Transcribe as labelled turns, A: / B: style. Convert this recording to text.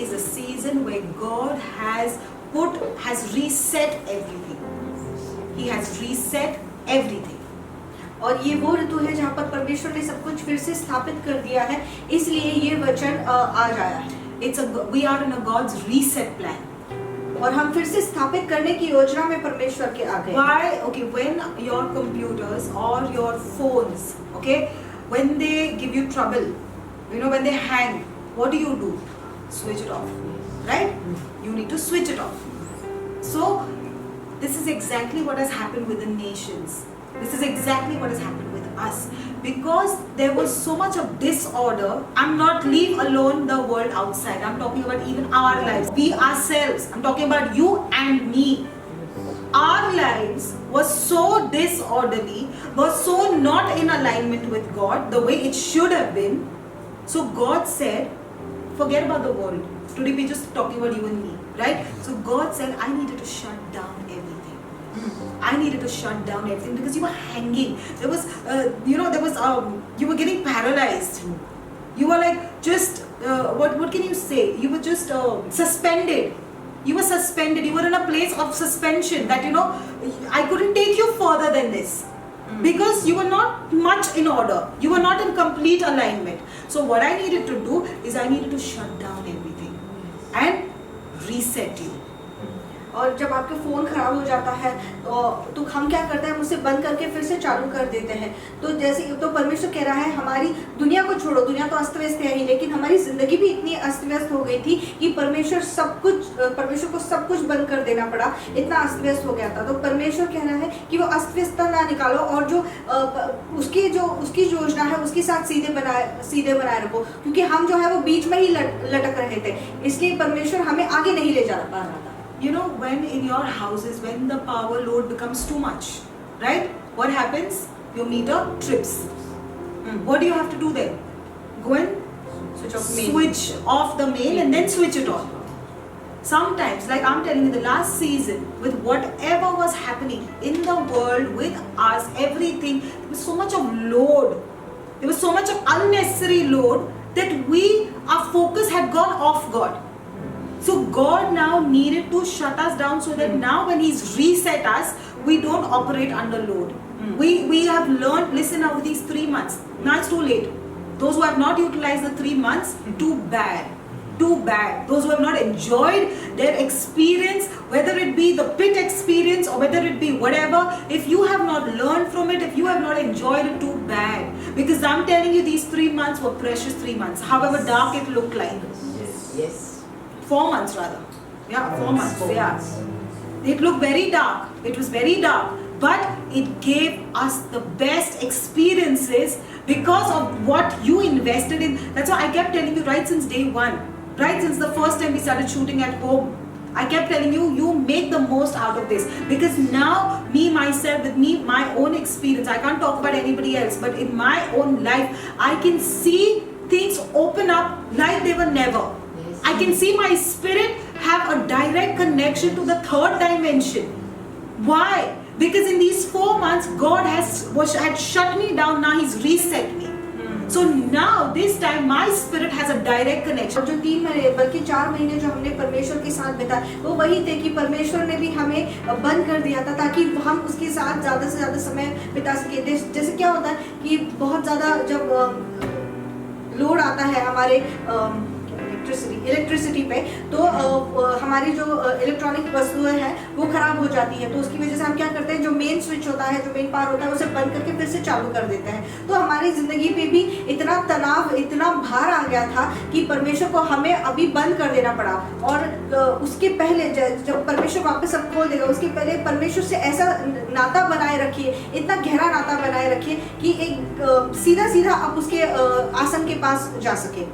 A: is a season where God has reset everything. He has reset everything.
B: और ये वो ऋतु है जहाँ पर परमेश्वर ने सब कुछ फिर से स्थापित कर दिया है, इसलिए ये वचन आज आया है।
A: We are in a God's reset plan.
B: और हम फिर से स्थापित करने की योजना में परमेश्वर के आ गए।
A: Why? Okay, when your computers or your phones, okay, when they give you trouble, you know, when they hang, what do? Switch it off, right? You need to switch it off. So this is exactly what has happened with the nations. This is exactly what has happened with us, because there was so much of disorder. I'm not leave alone the world outside. I'm talking about even our lives. We ourselves. I'm talking about you and me. Our lives was so disorderly, was so not in alignment with God the way it should have been. So God said, forget about the world. Today we're just talking about you and me, right? So God said, I needed to shut down everything. I needed to shut down everything because you were hanging. There was, you were getting paralyzed. You were like just, what can you say? You were just suspended. You were suspended. You were in a place of suspension that, I couldn't take you further than this. Because you were not much in order. You were not in complete alignment. So what I needed to do is I needed to shut down everything and reset you.
B: और जब आपके phone ख़राब हो जाता है तो हम क्या करते हैं, उसे बंद करके फिर से चालू कर देते हैं। तो जैसे तो परमेश्वर कह रहा है, हमारी दुनिया को छोड़ो, दुनिया तो अस्त व्यस्त है ही, लेकिन हमारी ज़िंदगी भी इतनी अस्त व्यस्त हो गई थी कि परमेश्वर को सब कुछ बंद कर देना पड़ा, इतना अस्त व्यस्त हो गया था। तो परमेश्वर कह रहा है कि वो अस्त व्यस्तता ना निकालो और जो उसकी योजना है उसके साथ सीधे बनाए रखो, क्योंकि हम जो है वो बीच में ही लटक रहे थे, इसलिए परमेश्वर हमें आगे नहीं ले जा पा रहा था।
A: You know, when in your houses, when the power load becomes too much, right? What happens? Your meter trips. What do you have to do then? Go and switch off the main and then switch it on. Sometimes, like I'm telling you, the last season, with whatever was happening in the world, with us, everything, there was so much of load. There was so much of unnecessary load that our focus had gone off God. So God now needed to shut us down so that now when He's reset us, we don't operate under load. We have learned, listen, now these 3 months, now it's too late. Those who have not utilized the 3 months, too bad. Too bad. Those who have not enjoyed their experience, whether it be the pit experience or whether it be whatever, if you have not learned from it, if you have not enjoyed it, too bad. Because I'm telling you, these 3 months were precious 3 months, however dark it looked like.
C: Yes.
A: 4 months rather. Yeah, 4 months. Yeah. It looked very dark. It was very dark. But it gave us the best experiences because of what you invested in. That's why I kept telling you right since day one. Right since the first time we started shooting at home. I kept telling you, you make the most out of this. Because now, my own experience, I can't talk about anybody else, but in my own life, I can see things open up like they were never. I can see my spirit have a direct connection to the third dimension. Why? Because in these 4 months, God had shut me down. Now He's reset me. So now this time my spirit has a direct connection.
B: जो 3 महीने बल्कि 4 महीने जो हमने परमेश्वर के साथ बिताए, वो वही थे कि परमेश्वर ने भी हमें बंद कर दिया था ताकि हम उसके साथ ज़्यादा से ज़्यादा समय बिता सके। जैसे क्या होता है कि बहुत ज़्यादा जब लोड आता है हमारे इलेक्ट्रिसिटी पे, तो हमारी जो इलेक्ट्रॉनिक वस्तुएं हैं वो खराब हो जाती है। तो उसकी वजह से हम क्या करते हैं, जो मेन स्विच होता है, जो मेन पावर होता है, उसे बंद करके फिर से चालू कर देते हैं। तो हमारी ज़िंदगी पे भी इतना तनाव, इतना भार आ गया था कि परमेश्वर को हमें अभी बंद कर देना पड़ा। और उसके पहले जब परमेश्वर वापस सब खोल देगा, उसके पहले परमेश्वर से ऐसा नाता बनाए रखिए, इतना गहरा नाता बनाए रखिए कि एक सीधा आप उसके आसन के पास जा सके।